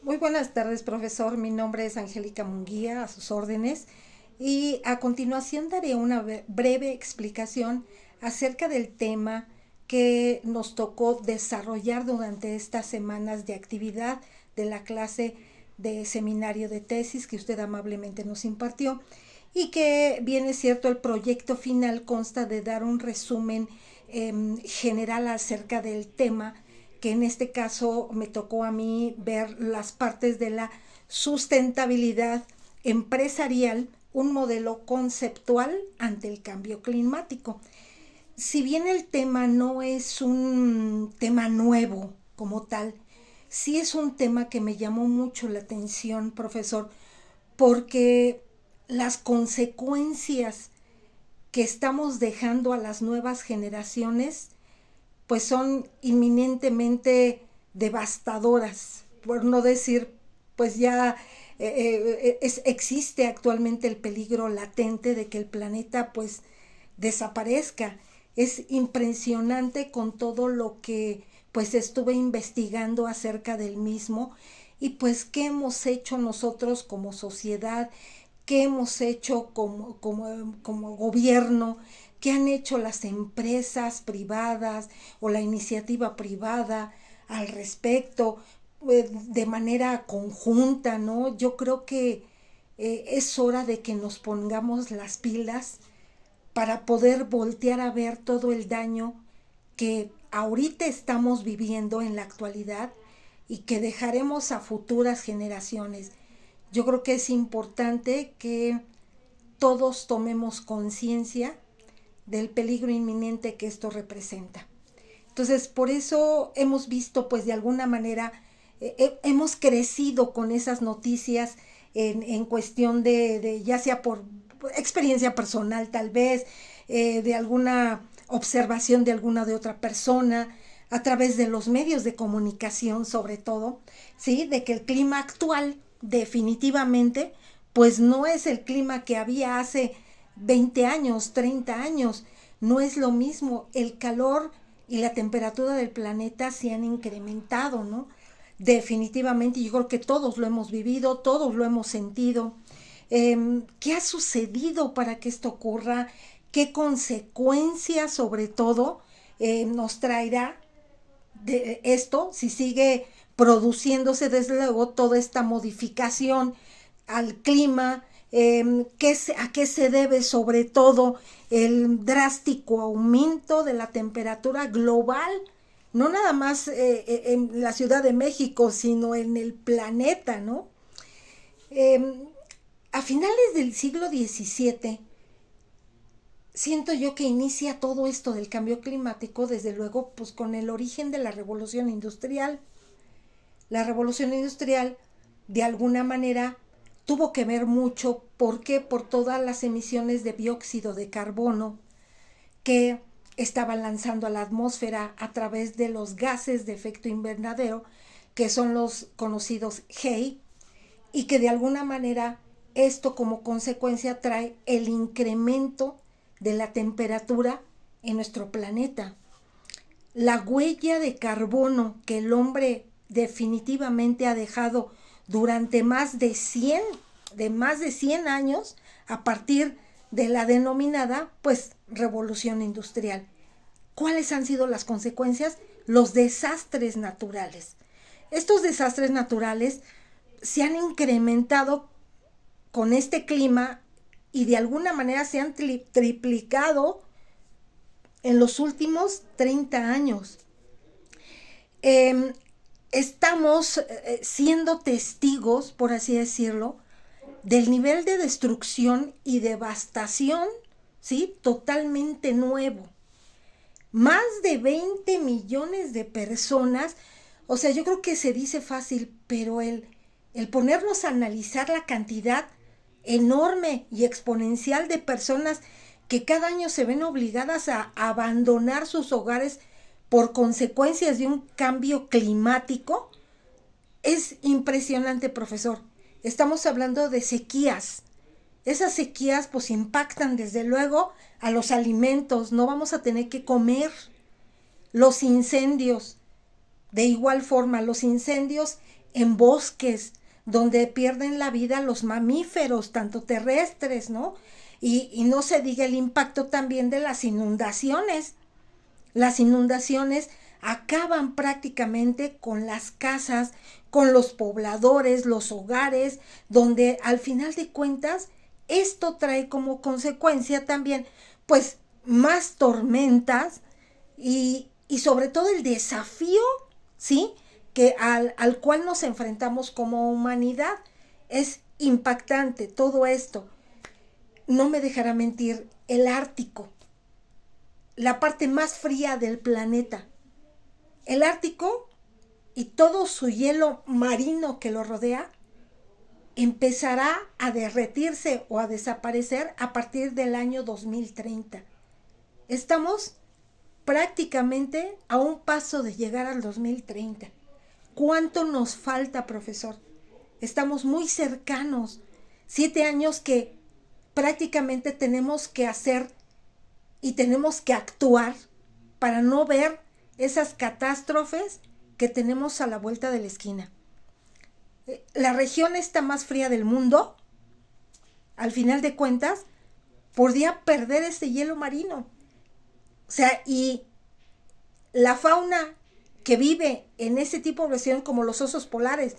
Muy buenas tardes, profesor. Mi nombre es Angélica Munguía, a sus órdenes. Y a continuación daré una breve explicación acerca del tema que nos tocó desarrollar durante estas semanas de actividad de la clase de seminario de tesis que usted amablemente nos impartió y que, bien es cierto, el proyecto final consta de dar un resumen general acerca del tema, que en este caso me tocó a mí ver las partes de la sustentabilidad empresarial, un modelo conceptual ante el cambio climático. Si bien el tema no es un tema nuevo como tal, sí es un tema que me llamó mucho la atención, profesor, porque las consecuencias que estamos dejando a las nuevas generaciones pues son inminentemente devastadoras, por no decir, pues ya existe actualmente el peligro latente de que el planeta pues desaparezca. Es impresionante con todo lo que pues estuve investigando acerca del mismo y pues qué hemos hecho nosotros como sociedad, qué hemos hecho como gobierno, qué han hecho las empresas privadas o la iniciativa privada al respecto, de manera conjunta, ¿no? Yo creo que es hora de que nos pongamos las pilas para poder voltear a ver todo el daño que ahorita estamos viviendo en la actualidad y que dejaremos a futuras generaciones. Yo creo que es importante que todos tomemos conciencia del peligro inminente que esto representa. Entonces, por eso hemos visto, pues de alguna manera, hemos crecido con esas noticias en cuestión de, ya sea por experiencia personal tal vez, de alguna observación de alguna de otra persona, a través de los medios de comunicación sobre todo, ¿sí? De que el clima actual definitivamente pues no es el clima que había hace 20 años, 30 años, no es lo mismo, el calor y la temperatura del planeta se han incrementado, ¿no? Definitivamente, yo creo que todos lo hemos vivido, todos lo hemos sentido. ¿Qué ha sucedido para que esto ocurra? ¿Qué consecuencias, sobre todo, nos traerá de esto si sigue produciéndose, desde luego, toda esta modificación al clima? ¿A qué se debe sobre todo el drástico aumento de la temperatura global? No nada más en la Ciudad de México, sino en el planeta, ¿no? Eh, a finales del siglo XVII, siento yo que inicia todo esto del cambio climático, desde luego, pues con el origen de la revolución industrial. La revolución industrial, de alguna manera, tuvo que ver mucho, ¿por qué? Por todas las emisiones de dióxido de carbono que estaban lanzando a la atmósfera a través de los gases de efecto invernadero, que son los conocidos GEI, y que de alguna manera esto como consecuencia trae el incremento de la temperatura en nuestro planeta. La huella de carbono que el hombre definitivamente ha dejado durante más de 100 años a partir de la denominada pues revolución industrial. ¿Cuáles han sido las consecuencias? Los desastres naturales. Estos desastres naturales se han incrementado con este clima y de alguna manera se han triplicado en los últimos 30 años. Estamos siendo testigos, por así decirlo, del nivel de destrucción y devastación, ¿sí? Totalmente nuevo. Más de 20 millones de personas, o sea, yo creo que se dice fácil, pero el ponernos a analizar la cantidad enorme y exponencial de personas que cada año se ven obligadas a abandonar sus hogares por consecuencias de un cambio climático, es impresionante, profesor. Estamos hablando de sequías. Esas sequías pues impactan desde luego a los alimentos, no vamos a tener que comer. Los incendios, De igual forma, los incendios en bosques, donde pierden la vida los mamíferos, tanto terrestres, ¿no? Y no se diga el impacto también de las inundaciones. Las inundaciones acaban prácticamente con las casas, con los pobladores, los hogares, donde al final de cuentas esto trae como consecuencia también pues más tormentas y sobre todo el desafío, ¿sí? Que al cual nos enfrentamos como humanidad. Es impactante todo esto. No me dejará mentir, el Ártico, la parte más fría del planeta. El Ártico y todo su hielo marino que lo rodea empezará a derretirse o a desaparecer a partir del año 2030. Estamos prácticamente a un paso de llegar al 2030. ¿Cuánto nos falta, profesor? Estamos muy cercanos. 7 años que prácticamente tenemos que hacer y tenemos que actuar para no ver esas catástrofes que tenemos a la vuelta de la esquina. La región esta más fría del mundo, al final de cuentas, podría perder ese hielo marino. O sea, y la fauna que vive en ese tipo de región, como los osos polares,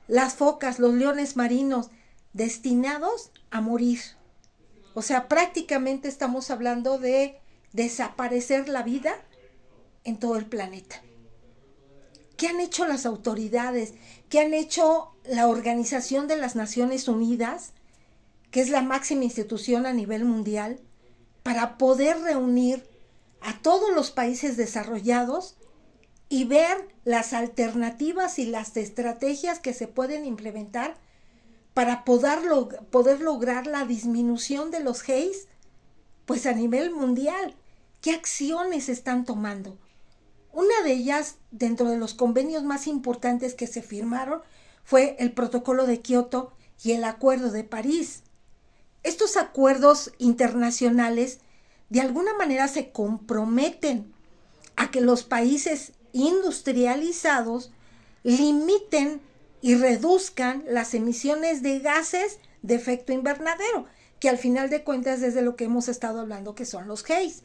las focas, los leones marinos, destinados a morir. O sea, prácticamente estamos hablando de desaparecer la vida en todo el planeta. ¿Qué han hecho las autoridades? ¿Qué han hecho la Organización de las Naciones Unidas, que es la máxima institución a nivel mundial, para poder reunir a todos los países desarrollados y ver las alternativas y las estrategias que se pueden implementar para poder lograr la disminución de los haze, pues a nivel mundial? ¿Qué acciones están tomando? Una de ellas, dentro de los convenios más importantes que se firmaron, fue el Protocolo de Kioto y el Acuerdo de París. Estos acuerdos internacionales de alguna manera se comprometen a que los países industrializados limiten y reduzcan las emisiones de gases de efecto invernadero, que al final de cuentas es de lo que hemos estado hablando, que son los haze,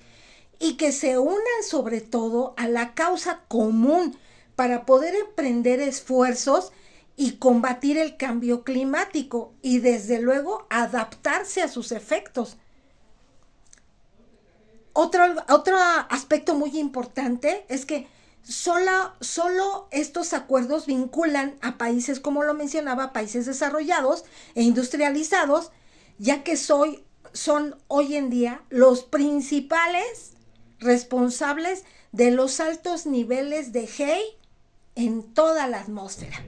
y que se unan sobre todo a la causa común para poder emprender esfuerzos y combatir el cambio climático y desde luego adaptarse a sus efectos. Otro aspecto muy importante es que solo estos acuerdos vinculan a países, como lo mencionaba, países desarrollados e industrializados, ya que son hoy en día los principales responsables de los altos niveles de haze en toda la atmósfera,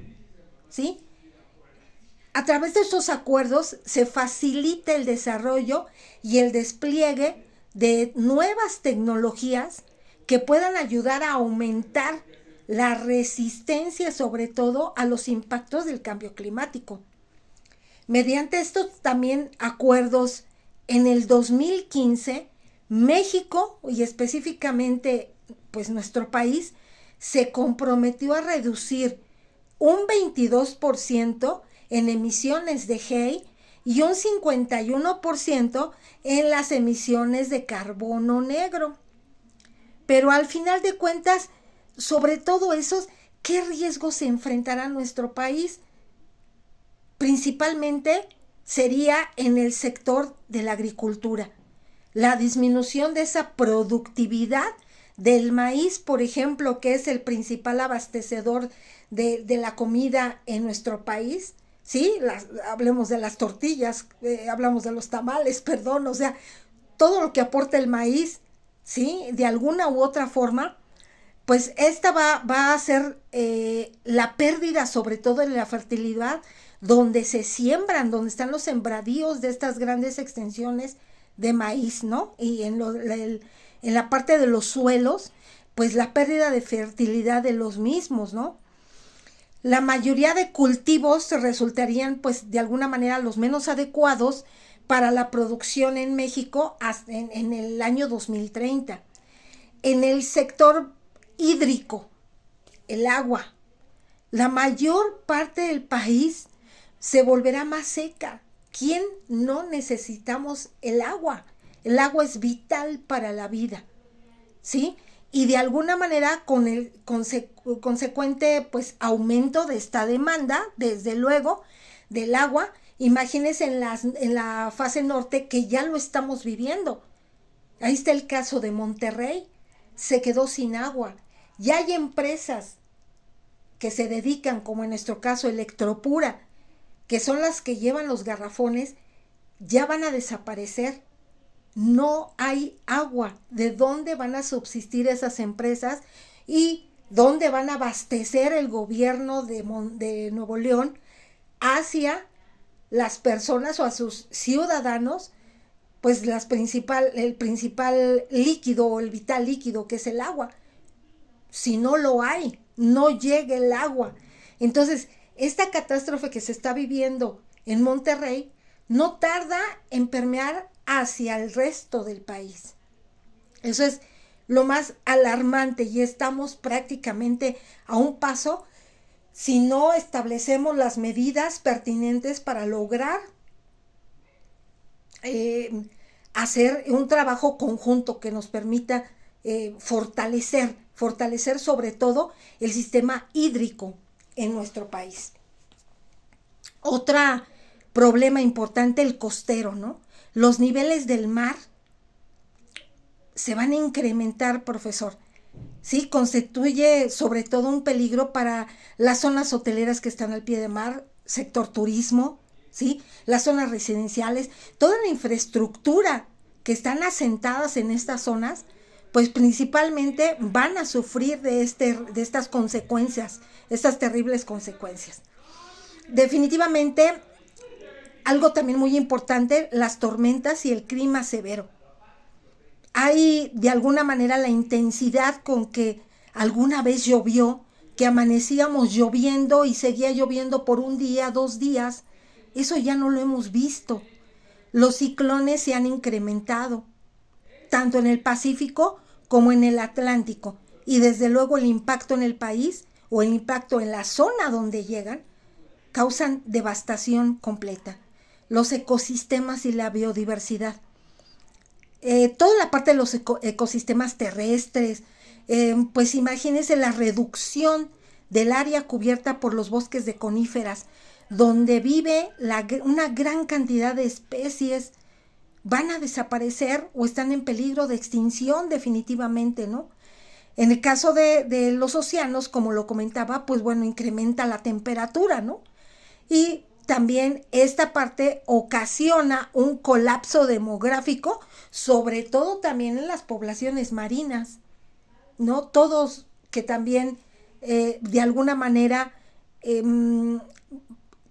¿sí? A través de estos acuerdos se facilita el desarrollo y el despliegue de nuevas tecnologías que puedan ayudar a aumentar la resistencia, sobre todo a los impactos del cambio climático. Mediante estos también acuerdos, en el 2015, México, y específicamente pues nuestro país, se comprometió a reducir un 22% en emisiones de haze y un 51% en las emisiones de carbono negro. Pero al final de cuentas, sobre todo esos, ¿qué riesgos se enfrentará nuestro país? Principalmente sería en el sector de la agricultura. La disminución de esa productividad del maíz, por ejemplo, que es el principal abastecedor de la comida en nuestro país, ¿sí? Hablemos de las tortillas, hablamos de los tamales, perdón, o sea, todo lo que aporta el maíz, ¿sí? De alguna u otra forma, pues esta va a ser la pérdida, sobre todo en la fertilidad, donde se siembran, donde están los sembradíos de estas grandes extensiones de maíz, ¿no? Y en la parte de los suelos, pues la pérdida de fertilidad de los mismos, ¿no? La mayoría de cultivos resultarían, pues, de alguna manera los menos adecuados para la producción en México en el año 2030. En el sector hídrico, el agua. La mayor parte del país se volverá más seca. ¿Quién no necesitamos el agua? El agua es vital para la vida, ¿sí? Y de alguna manera con el consecuente pues aumento de esta demanda, desde luego, del agua, imagínense en la fase norte que ya lo estamos viviendo. Ahí está el caso de Monterrey, se quedó sin agua. Ya hay empresas que se dedican, como en nuestro caso Electropura, que son las que llevan los garrafones, ya van a desaparecer. No hay agua. ¿De dónde van a subsistir esas empresas? ¿Y dónde van a abastecer el gobierno de Nuevo León hacia las personas o a sus ciudadanos? Pues el principal líquido o el vital líquido que es el agua. Si no lo hay, no llega el agua. Entonces, esta catástrofe que se está viviendo en Monterrey no tarda en permear hacia el resto del país. Eso es lo más alarmante y estamos prácticamente a un paso si no establecemos las medidas pertinentes para lograr hacer un trabajo conjunto que nos permita fortalecer sobre todo el sistema hídrico en nuestro país. Otro problema importante, el costero, ¿no? Los niveles del mar se van a incrementar, profesor. Sí, constituye sobre todo un peligro para las zonas hoteleras que están al pie de mar, sector turismo, ¿sí? Las zonas residenciales, toda la infraestructura que están asentadas en estas zonas, pues principalmente van a sufrir de estas consecuencias, estas terribles consecuencias. Definitivamente, algo también muy importante, las tormentas y el clima severo. Hay de alguna manera la intensidad con que alguna vez llovió, que amanecíamos lloviendo y seguía lloviendo por un día, 2 días. Eso ya no lo hemos visto. Los ciclones se han incrementado, tanto en el Pacífico como en el Atlántico. Y desde luego el impacto en el país o el impacto en la zona donde llegan causan devastación completa. Los ecosistemas y la biodiversidad. Toda la parte de los ecosistemas terrestres, pues imagínense la reducción del área cubierta por los bosques de coníferas, donde vive una gran cantidad de especies, van a desaparecer o están en peligro de extinción definitivamente, ¿no? En el caso de los océanos, como lo comentaba, pues bueno, incrementa la temperatura, ¿no? Y también esta parte ocasiona un colapso demográfico, sobre todo también en las poblaciones marinas, ¿no? Todos que también de alguna manera,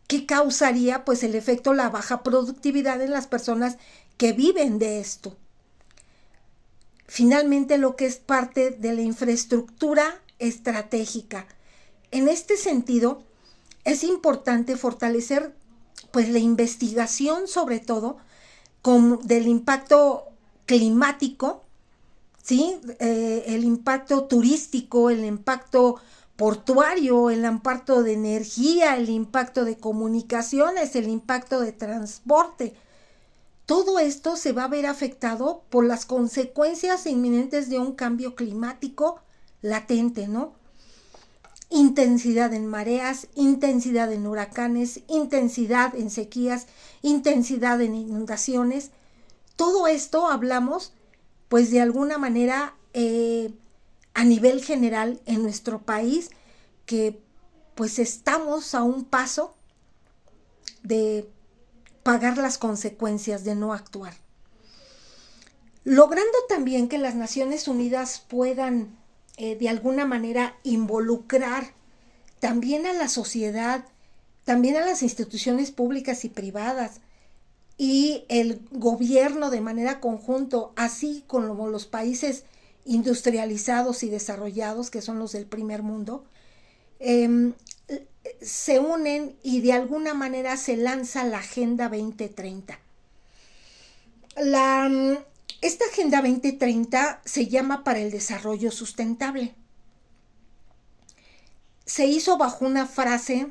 ¿qué causaría? Pues el efecto, la baja productividad en las personas que viven de esto. Finalmente, lo que es parte de la infraestructura estratégica. En este sentido, es importante fortalecer pues la investigación sobre todo del impacto climático, ¿sí? El impacto turístico, el impacto portuario, el impacto de energía, el impacto de comunicaciones, el impacto de transporte. Todo esto se va a ver afectado por las consecuencias inminentes de un cambio climático latente, ¿no? Intensidad en mareas, intensidad en huracanes, intensidad en sequías, intensidad en inundaciones. Todo esto hablamos, pues de alguna manera, a nivel general en nuestro país, que pues estamos a un paso de pagar las consecuencias de no actuar. Logrando también que las Naciones Unidas puedan de alguna manera involucrar también a la sociedad, también a las instituciones públicas y privadas y el gobierno de manera conjunto, así como los países industrializados y desarrollados, que son los del primer mundo, se unen y de alguna manera se lanza la Agenda 2030. Esta Agenda 2030 se llama para el desarrollo sustentable. se hizo bajo una frase: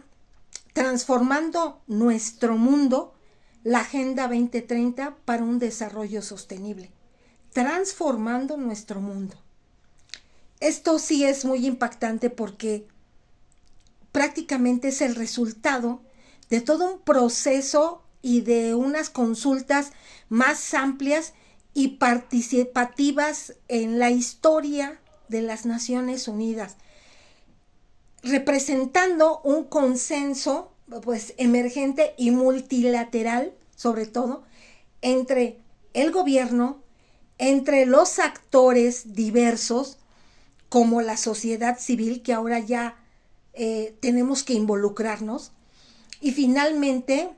transformando nuestro mundo, la Agenda 2030 para un desarrollo sostenible. Transformando nuestro mundo. Esto sí es muy impactante porque prácticamente es el resultado de todo un proceso y de unas consultas más amplias y participativas en la historia de las Naciones Unidas, representando un consenso pues emergente y multilateral, sobre todo, entre el gobierno, entre los actores diversos, como la sociedad civil, que ahora ya tenemos que involucrarnos, y finalmente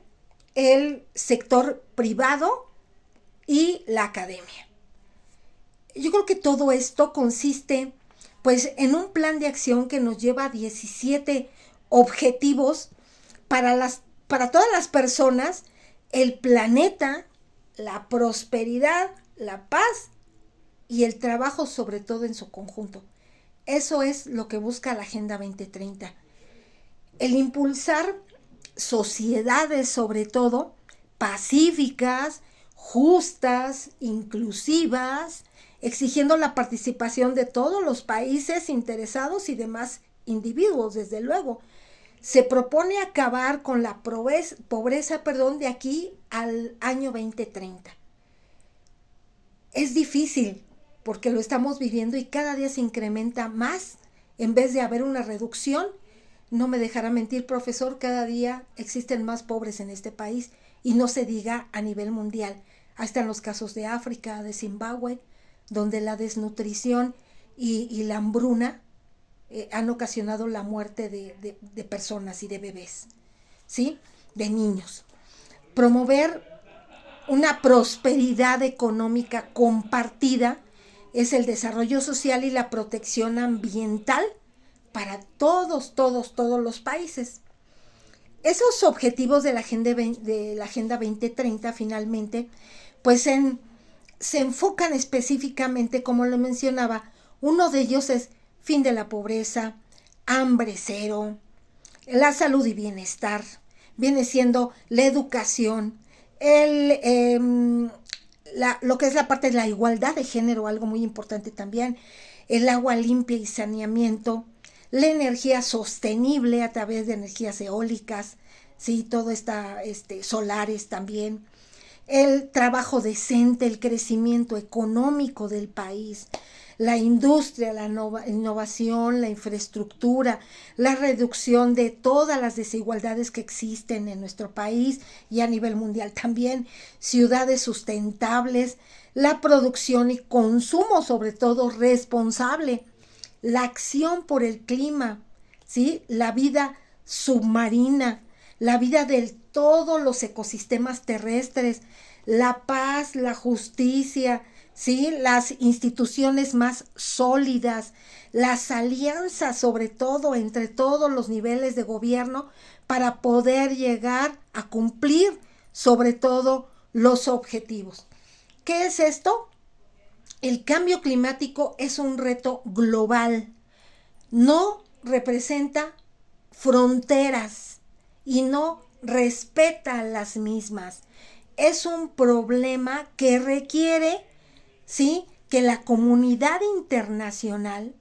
el sector privado y la academia. Yo creo que todo esto consiste pues en un plan de acción que nos lleva a 17 objetivos para todas las personas, el planeta, la prosperidad, la paz y el trabajo, sobre todo en su conjunto. Eso es lo que busca la Agenda 2030. El impulsar sociedades, sobre todo, pacíficas, justas, inclusivas, exigiendo la participación de todos los países interesados y demás individuos, desde luego. Se propone acabar con la pobreza de aquí al año 2030. Es difícil porque lo estamos viviendo y cada día se incrementa más en vez de haber una reducción. No me dejará mentir, profesor, cada día existen más pobres en este país y no se diga a nivel mundial. Ahí están los casos de África, de Zimbabue, donde la desnutrición y la hambruna han ocasionado la muerte de personas y de bebés, ¿sí? De niños. Promover una prosperidad económica compartida es el desarrollo social y la protección ambiental para todos los países. Esos objetivos de la Agenda 2030 finalmente, pues se enfocan específicamente, como lo mencionaba, uno de ellos es fin de la pobreza, hambre cero, la salud y bienestar, viene siendo la educación, lo que es la parte de la igualdad de género, algo muy importante también, el agua limpia y saneamiento, la energía sostenible a través de energías eólicas, sí, todo está solares también, el trabajo decente, el crecimiento económico del país, la industria, la innovación, la infraestructura, la reducción de todas las desigualdades que existen en nuestro país y a nivel mundial también, ciudades sustentables, la producción y consumo sobre todo responsable, la acción por el clima, ¿sí? La vida submarina, la vida de todos los ecosistemas terrestres, la paz, la justicia, ¿sí? Las instituciones más sólidas, las alianzas sobre todo entre todos los niveles de gobierno para poder llegar a cumplir sobre todo los objetivos. ¿Qué es esto? El cambio climático es un reto global, no representa fronteras y no respeta las mismas. Es un problema que requiere, ¿sí?, que la comunidad internacional,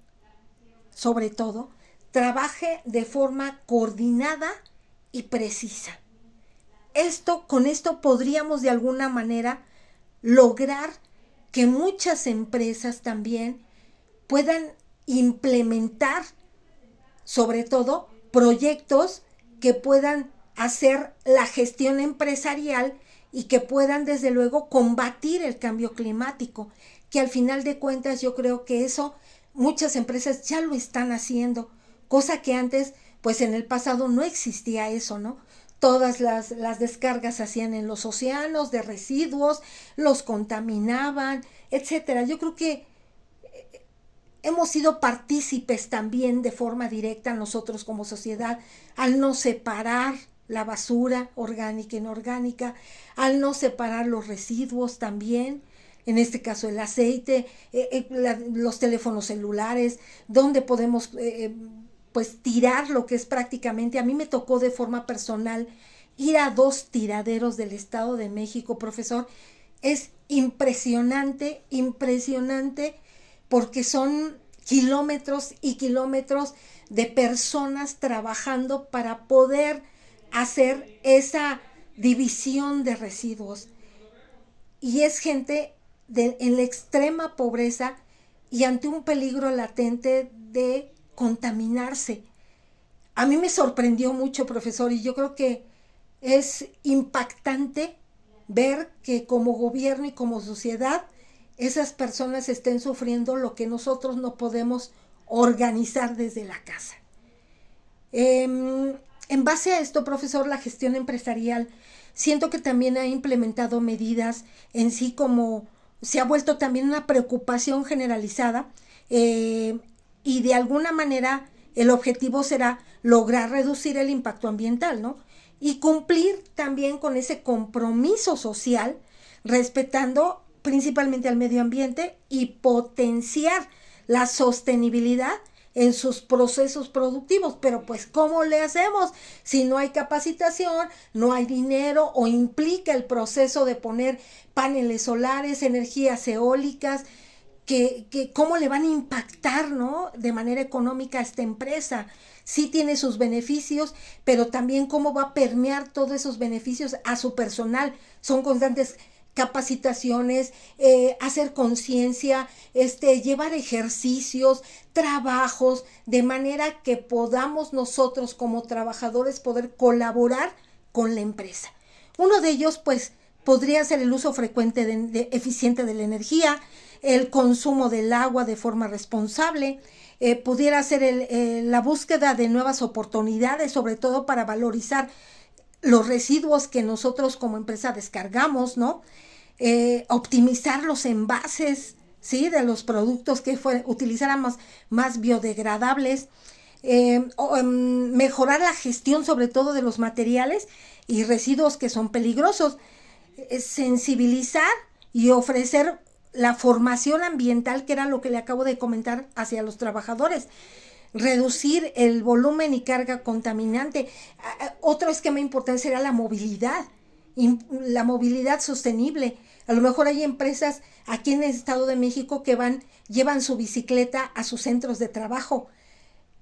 sobre todo, trabaje de forma coordinada y precisa. Con esto podríamos de alguna manera lograr que muchas empresas también puedan implementar, sobre todo, proyectos que puedan hacer la gestión empresarial y que puedan, desde luego, combatir el cambio climático, que al final de cuentas yo creo que eso muchas empresas ya lo están haciendo, cosa que antes, pues en el pasado no existía eso, ¿no? Todas las descargas se hacían en los océanos de residuos, los contaminaban, etcétera. Yo creo que hemos sido partícipes también de forma directa nosotros como sociedad al no separar la basura orgánica e inorgánica, al no separar los residuos también, en este caso el aceite, los teléfonos celulares, donde podemos pues tirar lo que es prácticamente, a mí me tocó de forma personal ir a 2 tiraderos del Estado de México, profesor. Es impresionante, impresionante, porque son kilómetros y kilómetros de personas trabajando para poder hacer esa división de residuos. Y es gente en la extrema pobreza y ante un peligro latente de contaminarse. A mí me sorprendió mucho, profesor, y yo creo que es impactante ver que como gobierno y como sociedad esas personas estén sufriendo lo que nosotros no podemos organizar desde la casa. En base a esto, profesor, la gestión empresarial, siento que también ha implementado medidas en sí, como se ha vuelto también una preocupación generalizada, y de alguna manera el objetivo será lograr reducir el impacto ambiental, ¿no? Y cumplir también con ese compromiso social, respetando principalmente al medio ambiente y potenciar la sostenibilidad en sus procesos productivos. Pero pues, ¿cómo le hacemos si no hay capacitación, no hay dinero, o implica el proceso de poner paneles solares, energías eólicas, que cómo le van a impactar, ¿no?, de manera económica a esta empresa? Sí tiene sus beneficios, pero también cómo va a permear todos esos beneficios a su personal. Son constantes capacitaciones, hacer conciencia, llevar ejercicios, trabajos, de manera que podamos nosotros como trabajadores poder colaborar con la empresa. Uno de ellos, pues, podría ser el uso frecuente eficiente de la energía, el consumo del agua de forma responsable, pudiera ser la búsqueda de nuevas oportunidades, sobre todo para valorizar los residuos que nosotros como empresa descargamos, ¿no? Optimizar los envases, ¿sí?, de los productos, que utilizáramos más biodegradables, mejorar la gestión sobre todo de los materiales y residuos que son peligrosos, sensibilizar y ofrecer la formación ambiental, que era lo que le acabo de comentar, hacia los trabajadores, reducir el volumen y carga contaminante. Otro esquema importante será la movilidad sostenible. A lo mejor hay empresas aquí en el Estado de México que llevan su bicicleta a sus centros de trabajo,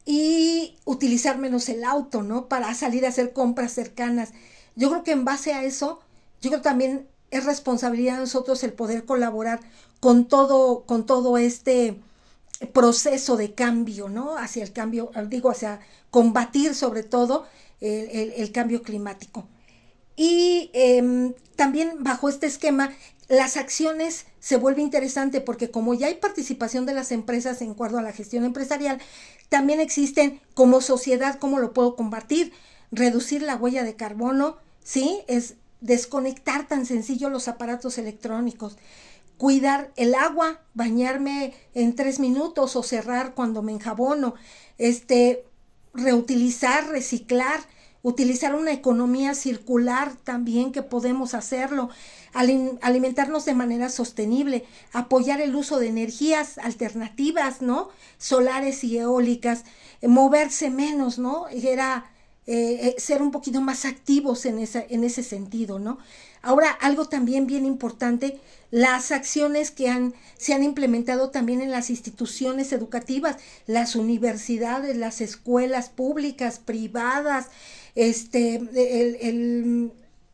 y utilizar menos el auto, ¿no?, para salir a hacer compras cercanas. Yo creo que en base a eso, yo creo que también es responsabilidad de nosotros el poder colaborar con todo este proceso de cambio, ¿no?, hacia el cambio, hacia combatir sobre todo el cambio climático. Y también bajo este esquema, las acciones se vuelve interesante, porque como ya hay participación de las empresas en cuanto a la gestión empresarial, también existen como sociedad, ¿cómo lo puedo combatir? Reducir la huella de carbono, ¿sí? Es desconectar tan sencillo los aparatos electrónicos, cuidar el agua, bañarme en 3 minutos o cerrar cuando me enjabono, reutilizar, reciclar, utilizar una economía circular también, que podemos hacerlo, alimentarnos de manera sostenible, apoyar el uso de energías alternativas, ¿no?, solares y eólicas, moverse menos, ¿no?, ser un poquito más activos en ese sentido, ¿no? Ahora, algo también bien importante, las acciones que se han implementado también en las instituciones educativas, las universidades, las escuelas públicas, privadas,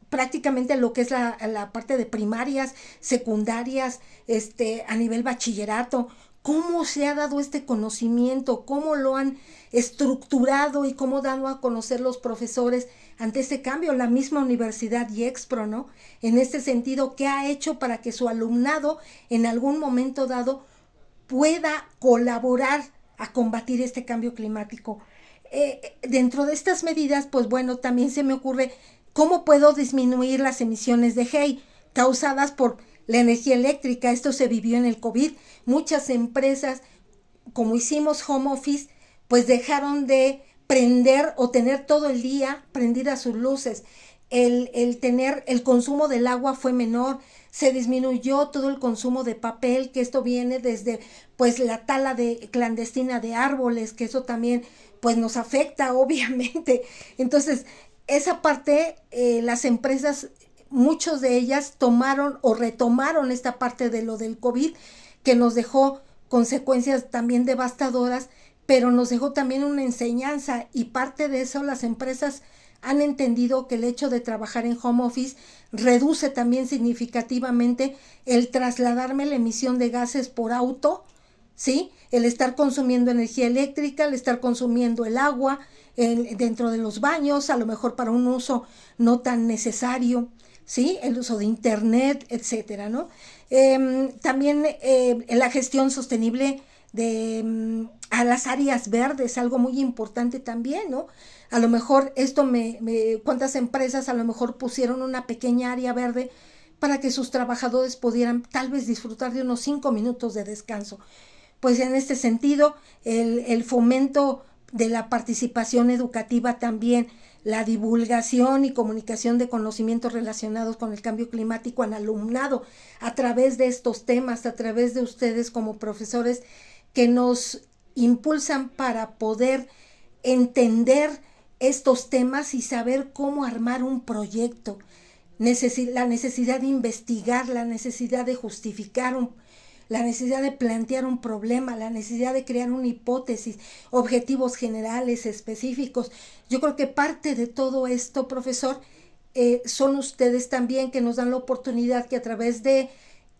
prácticamente lo que es la parte de primarias, secundarias, a nivel bachillerato. ¿Cómo se ha dado este conocimiento? ¿Cómo lo han estructurado y cómo dado a conocer los profesores ante este cambio? La misma Universidad IEXPRO, ¿no?, en este sentido, ¿qué ha hecho para que su alumnado en algún momento dado pueda colaborar a combatir este cambio climático? Dentro de estas medidas, pues bueno, también se me ocurre cómo puedo disminuir las emisiones de GEI causadas por la energía eléctrica. Esto se vivió en el COVID. Muchas empresas, como hicimos home office, pues dejaron de prender o tener todo el día prendidas sus luces. El consumo del agua fue menor, se disminuyó todo el consumo de papel, que esto viene desde pues la tala clandestina de árboles, que eso también pues nos afecta obviamente. Entonces, esa parte, las empresas, muchos de ellas tomaron o retomaron esta parte de lo del COVID, que nos dejó consecuencias también devastadoras, pero nos dejó también una enseñanza, y parte de eso las empresas han entendido que el hecho de trabajar en home office reduce también significativamente el trasladarme la emisión de gases por auto, ¿sí? El estar consumiendo energía eléctrica, el estar consumiendo el agua dentro de los baños, a lo mejor para un uso no tan necesario, ¿sí? El uso de internet, etcétera, ¿no? También la gestión sostenible a las áreas verdes, algo muy importante también, ¿no? A lo mejor cuántas empresas a lo mejor pusieron una pequeña área verde para que sus trabajadores pudieran tal vez disfrutar de unos 5 minutos de descanso. Pues en este sentido, el fomento de la participación educativa también, la divulgación y comunicación de conocimientos relacionados con el cambio climático al alumnado a través de estos temas, a través de ustedes como profesores que nos impulsan para poder entender estos temas y saber cómo armar un proyecto, la necesidad de investigar, la necesidad de justificar la necesidad de plantear un problema, la necesidad de crear una hipótesis, objetivos generales, específicos. Yo creo que parte de todo esto, profesor, son ustedes también, que nos dan la oportunidad que a través de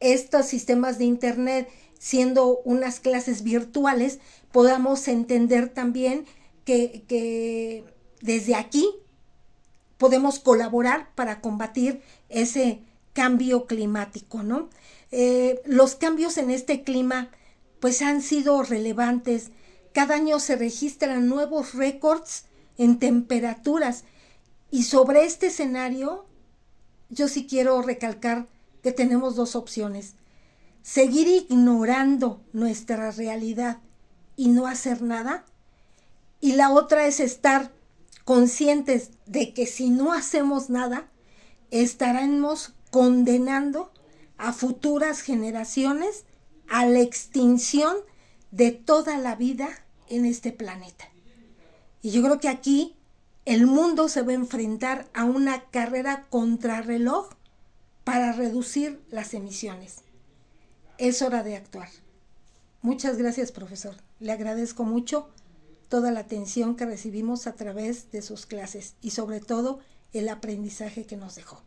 estos sistemas de internet, siendo unas clases virtuales, podamos entender también que desde aquí podemos colaborar para combatir ese cambio climático, ¿no? Los cambios en este clima pues han sido relevantes. Cada año se registran nuevos récords en temperaturas, y sobre este escenario yo sí quiero recalcar que tenemos dos opciones: seguir ignorando nuestra realidad y no hacer nada, y la otra es estar conscientes de que si no hacemos nada estaremos condenando a futuras generaciones a la extinción de toda la vida en este planeta. Y yo creo que aquí el mundo se va a enfrentar a una carrera contrarreloj para reducir las emisiones. Es hora de actuar. Muchas gracias, profesor. Le agradezco mucho toda la atención que recibimos a través de sus clases y sobre todo el aprendizaje que nos dejó.